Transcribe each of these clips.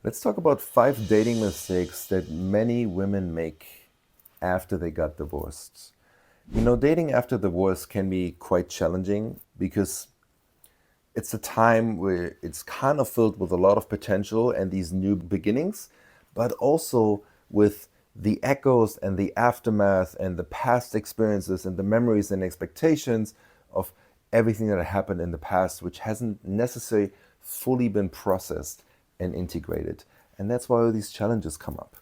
Let's talk about 5 dating mistakes that many women make after they got divorced. Dating after divorce can be quite challenging because it's a time where it's kind of filled with a lot of potential and these new beginnings, but also with the echoes and the aftermath and the past experiences and the memories and expectations of everything that happened in the past, which hasn't necessarily fully been processed and integrated. And that's why all these challenges come up.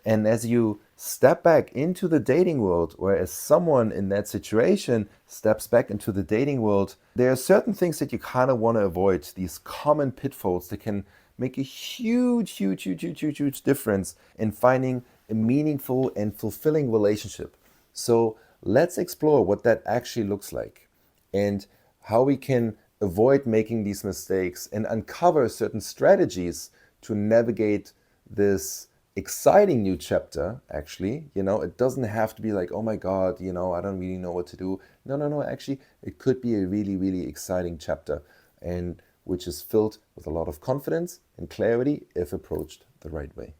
And as you step back into the dating world, or as someone in that situation steps back into the dating world, there are certain things that you kind of want to avoid, these common pitfalls that can make a huge difference in finding a meaningful and fulfilling relationship. So let's explore what that actually looks like and how we can avoid making these mistakes and uncover certain strategies to navigate this exciting new chapter. Actually, it doesn't have to be like, oh my god, I don't really know what to do. No, actually it could be a really exciting chapter, and which is filled with a lot of confidence and clarity if approached the right way.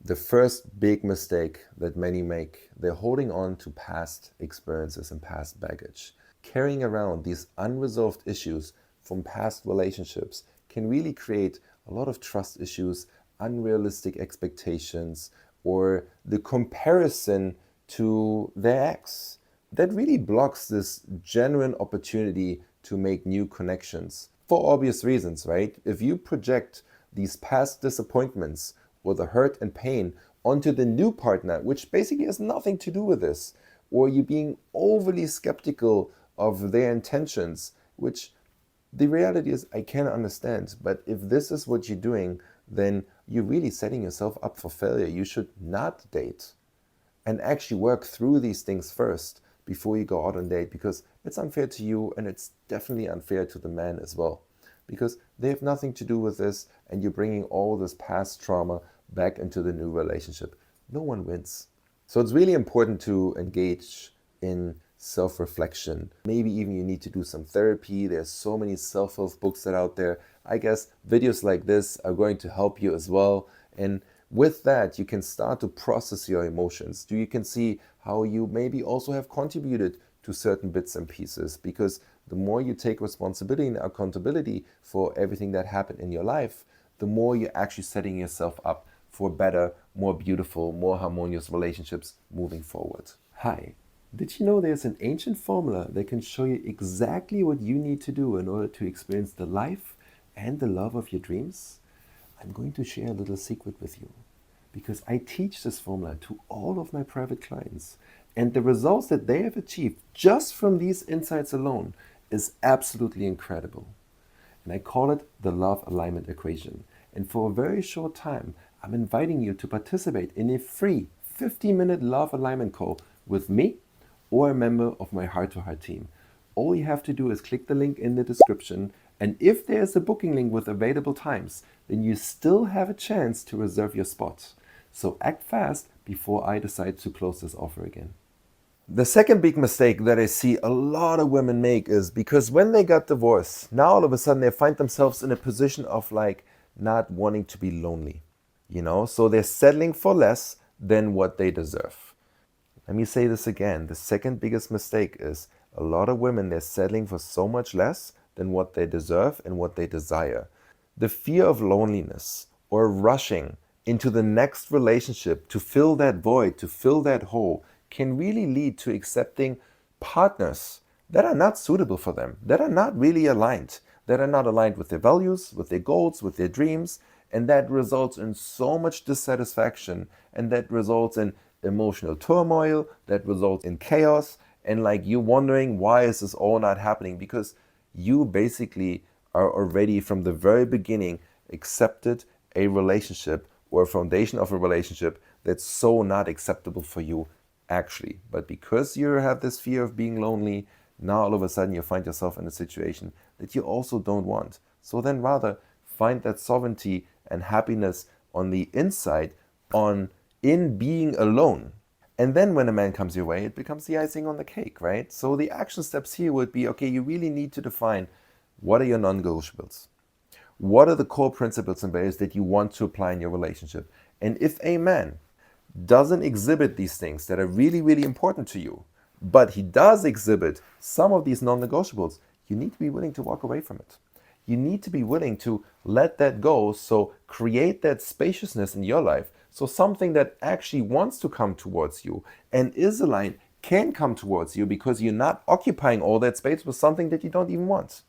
The first big mistake that many make, they're holding on to past experiences and past baggage. Carrying around these unresolved issues from past relationships can really create a lot of trust issues, unrealistic expectations, or the comparison to their ex. That really blocks this genuine opportunity to make new connections for obvious reasons, right? If you project these past disappointments or the hurt and pain onto the new partner, which basically has nothing to do with this, or you being overly skeptical of their intentions, which the reality is I can understand, but if this is what you're doing, then you're really setting yourself up for failure. You should not date and actually work through these things first before you go out on date, because it's unfair to you and it's definitely unfair to the man as well, because they have nothing to do with this and you're bringing all this past trauma back into the new relationship. No one wins. So it's really important to engage in self-reflection. Maybe even you need to do some therapy. There's so many self-help books that are out there. I guess videos like this are going to help you as well. And with that, you can start to process your emotions. You can see how you maybe also have contributed to certain bits and pieces, because the more you take responsibility and accountability for everything that happened in your life, the more you're actually setting yourself up for better, more beautiful, more harmonious relationships moving forward. Hi. Did you know there's an ancient formula that can show you exactly what you need to do in order to experience the life and the love of your dreams? I'm going to share a little secret with you, because I teach this formula to all of my private clients, and the results that they have achieved just from these insights alone is absolutely incredible. And I call it the love alignment equation. And for a very short time, I'm inviting you to participate in a free 50-minute love alignment call with me or a member of my heart-to-heart team. All you have to do is click the link in the description, and if there's a booking link with available times, then you still have a chance to reserve your spot. So act fast before I decide to close this offer again. The second big mistake that I see a lot of women make is because when they got divorced, now all of a sudden they find themselves in a position of like not wanting to be lonely, so they're settling for less than what they deserve. Let me say this again. The second biggest mistake is a lot of women, they're settling for so much less than what they deserve and what they desire. The fear of loneliness or rushing into the next relationship to fill that void, to fill that hole, can really lead to accepting partners that are not suitable for them, that are not really aligned, that are not aligned with their values, with their goals, with their dreams, and that results in so much dissatisfaction, and that results in emotional turmoil, that results in chaos, and like you wondering why is this all not happening, because you basically are already from the very beginning accepted a relationship or a foundation of a relationship that's so not acceptable for you actually. But because you have this fear of being lonely, now all of a sudden you find yourself in a situation that you also don't want. So then rather find that sovereignty and happiness on the inside in being alone. And then when a man comes your way, it becomes the icing on the cake, right? So the action steps here would be, okay, you really need to define what are your non-negotiables. What are the core principles and values that you want to apply in your relationship? And if a man doesn't exhibit these things that are really, really important to you, but he does exhibit some of these non-negotiables, you need to be willing to walk away from it. You need to be willing to let that go. So create that spaciousness in your life. So something that actually wants to come towards you and is aligned can come towards you, because you're not occupying all that space with something that you don't even want,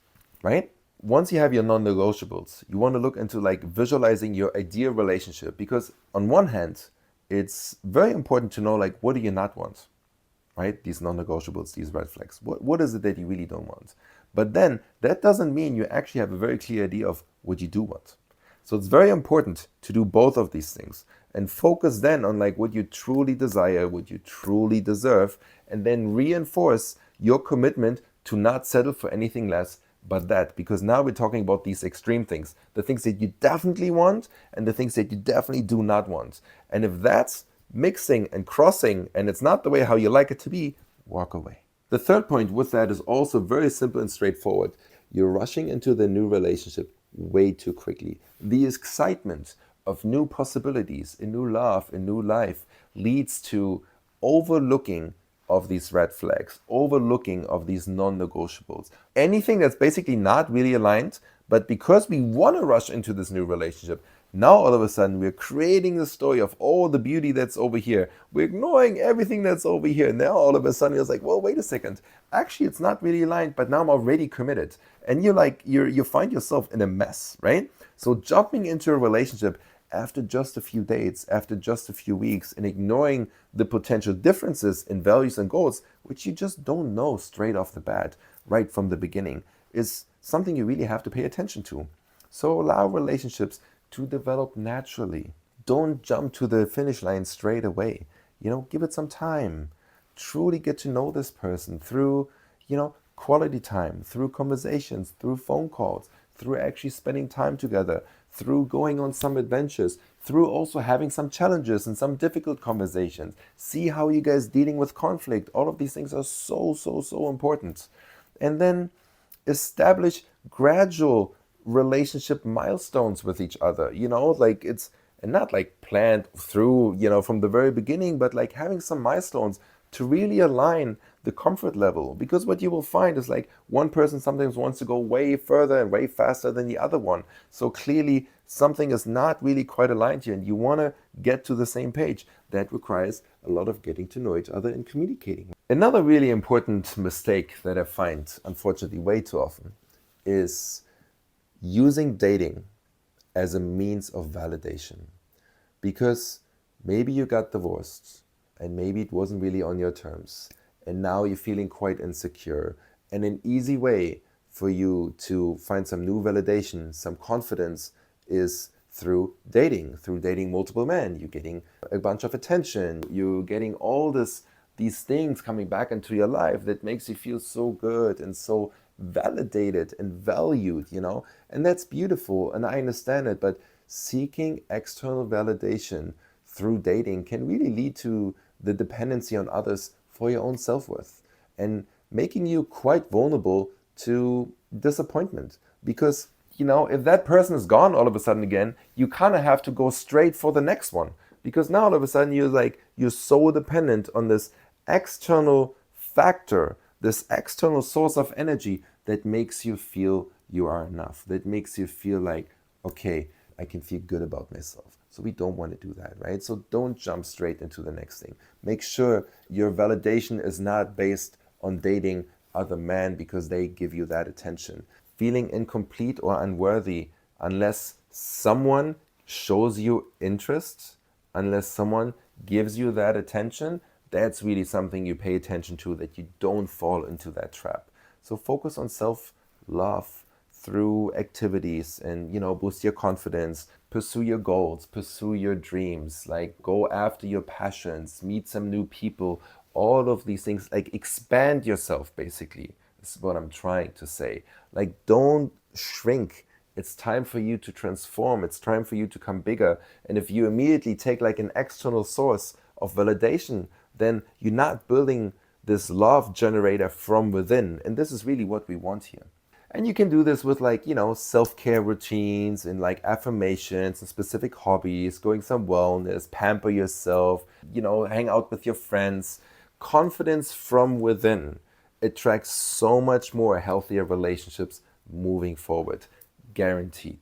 right? Once you have your non-negotiables, you want to look into like visualizing your ideal relationship, because on one hand, it's very important to know like, what do you not want, right? These non-negotiables, these red flags. What is it that you really don't want? But then that doesn't mean you actually have a very clear idea of what you do want. So it's very important to do both of these things and focus then on like what you truly desire, what you truly deserve, and then reinforce your commitment to not settle for anything less but that. Because now we're talking about these extreme things, the things that you definitely want and the things that you definitely do not want. And if that's mixing and crossing and it's not the way how you like it to be, walk away. The third point with that is also very simple and straightforward. You're rushing into the new relationship way too quickly. The excitement of new possibilities, a new love, a new life leads to overlooking of these red flags, overlooking of these non-negotiables. Anything that's basically not really aligned, but because we want to rush into this new relationship, now all of a sudden we're creating the story of all the beauty that's over here. We're ignoring everything that's over here. Now all of a sudden it's like, well, wait a second. Actually, it's not really aligned, but now I'm already committed. And you find yourself in a mess, right? So jumping into a relationship after just a few dates, after just a few weeks, and ignoring the potential differences in values and goals, which you just don't know straight off the bat, right from the beginning, is something you really have to pay attention to. So allow relationships to develop naturally. Don't jump to the finish line straight away. Give it some time. Truly get to know this person through, quality time, through conversations, through phone calls, through actually spending time together, through going on some adventures, through also having some challenges and some difficult conversations. See how you guys dealing with conflict. All of these things are so, so, so important. And then establish gradual relationship milestones with each other. Like it's and not like planned through, from the very beginning, but like having some milestones to really align the comfort level. Because what you will find is like one person sometimes wants to go way further and way faster than the other one. So clearly something is not really quite aligned here and you want to get to the same page. That requires a lot of getting to know each other and communicating. Another really important mistake that I find, unfortunately, way too often is using dating as a means of validation. Because maybe you got divorced and maybe it wasn't really on your terms and now you're feeling quite insecure, and an easy way for you to find some new validation, some confidence, is through dating multiple men. You're getting a bunch of attention, you're getting all these things coming back into your life that makes you feel so good and so validated and valued, and that's beautiful and I understand it, but seeking external validation through dating can really lead to the dependency on others for your own self-worth and making you quite vulnerable to disappointment. Because if that person is gone all of a sudden again, you kind of have to go straight for the next one, because now all of a sudden you're so dependent on this external factor, this external source of energy that makes you feel you are enough, that makes you feel like, okay, I can feel good about myself. So we don't want to do that, right? So don't jump straight into the next thing. Make sure your validation is not based on dating other men because they give you that attention. Feeling incomplete or unworthy unless someone shows you interest, unless someone gives you that attention, that's really something you pay attention to, that you don't fall into that trap. So focus on self-love through activities and, boost your confidence, pursue your goals, pursue your dreams, like go after your passions, meet some new people, all of these things, like expand yourself basically. This is what I'm trying to say. Like don't shrink. It's time for you to transform. It's time for you to come bigger. And if you immediately take like an external source of validation, then you're not building this love generator from within. And this is really what we want here. And you can do this with like, self-care routines and like affirmations and specific hobbies, going some wellness, pamper yourself, hang out with your friends. Confidence from within attracts so much more healthier relationships moving forward. Guaranteed.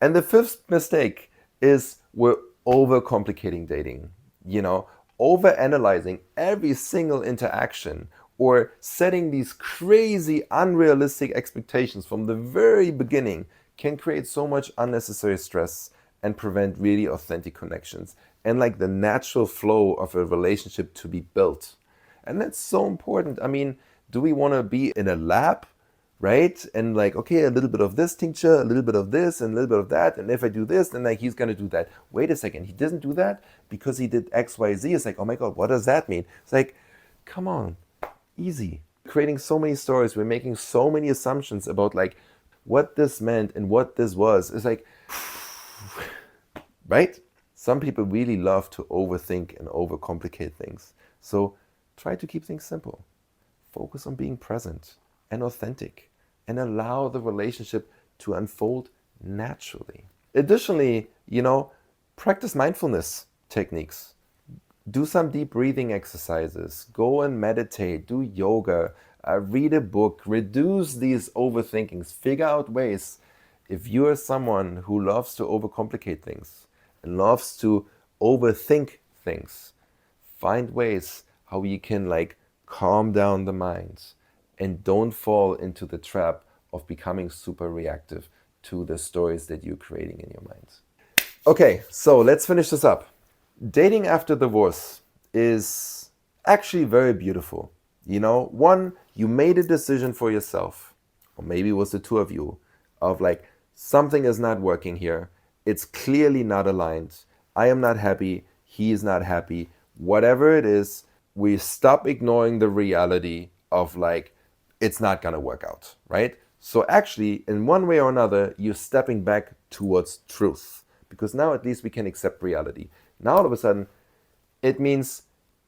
And the fifth mistake is we're overcomplicating dating, you know, overanalyzing every single interaction or setting these crazy, unrealistic expectations from the very beginning can create so much unnecessary stress and prevent really authentic connections and like the natural flow of a relationship to be built. And that's so important. I mean, do we want to be in a lab, right? And like, okay, a little bit of this tincture, a little bit of this, and a little bit of that. And if I do this, then like he's gonna do that. Wait a second, he doesn't do that because he did X, Y, Z. It's like, oh my God, what does that mean? It's like, come on, easy. Creating so many stories, we're making so many assumptions about like what this meant and what this was. It's like, right? Some people really love to overthink and overcomplicate things. So try to keep things simple. Focus on being present and authentic and allow the relationship to unfold naturally. Additionally, practice mindfulness techniques. Do some deep breathing exercises. Go and meditate. Do yoga. Read a book. Reduce these overthinkings. Figure out ways. If you are someone who loves to overcomplicate things and loves to overthink things, find ways how you can like calm down the mind and don't fall into the trap of becoming super reactive to the stories that you're creating in your mind. Okay, so let's finish this up. Dating after divorce is actually very beautiful. One, you made a decision for yourself, or maybe it was the two of you, of like, something is not working here. It's clearly not aligned. I am not happy. He is not happy. Whatever it is, we stop ignoring the reality of like, it's not going to work out, right? So actually, in one way or another, you're stepping back towards truth because now at least we can accept reality. Now all of a sudden, it means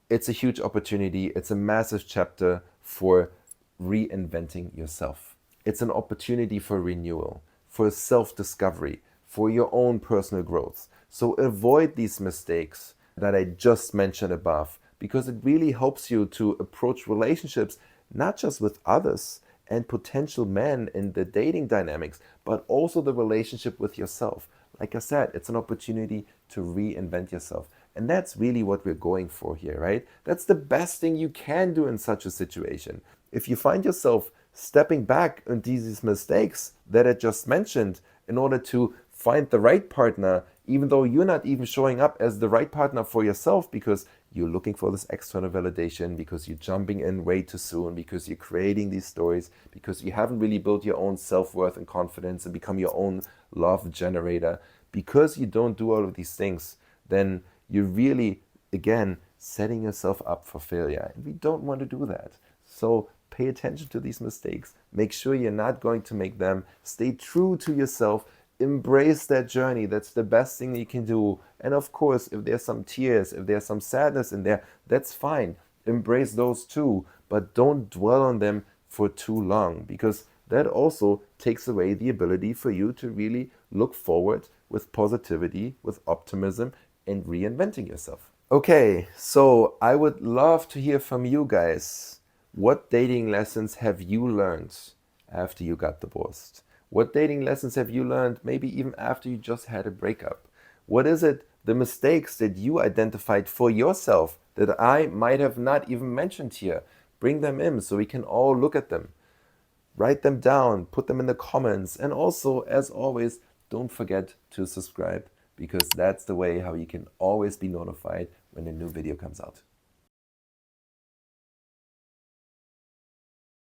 it's a huge opportunity. It's a massive chapter for reinventing yourself. It's an opportunity for renewal, for self-discovery, for your own personal growth. So avoid these mistakes that I just mentioned above because it really helps you to approach relationships not just with others and potential men in the dating dynamics, but also the relationship with yourself. Like I said, it's an opportunity to reinvent yourself. And that's really what we're going for here, right? That's the best thing you can do in such a situation. If you find yourself stepping back into these mistakes that I just mentioned in order to find the right partner, even though you're not even showing up as the right partner for yourself because you're looking for this external validation, because you're jumping in way too soon, because you're creating these stories, because you haven't really built your own self-worth and confidence and become your own love generator, because you don't do all of these things, then you're really, again, setting yourself up for failure. And we don't want to do that. So pay attention to these mistakes. Make sure you're not going to make them. Stay true to yourself. Embrace that journey. That's the best thing you can do. And of course, if there's some tears, if there's some sadness in there, that's fine. Embrace those too, but don't dwell on them for too long because that also takes away the ability for you to really look forward with positivity, with optimism, and reinventing yourself. Okay, so I would love to hear from you guys. What dating lessons have you learned after you got divorced? What dating lessons have you learned maybe even after you just had a breakup? What is it, the mistakes that you identified for yourself that I might have not even mentioned here? Bring them in so we can all look at them. Write them down, put them in the comments, and also, as always, don't forget to subscribe because that's the way how you can always be notified when a new video comes out.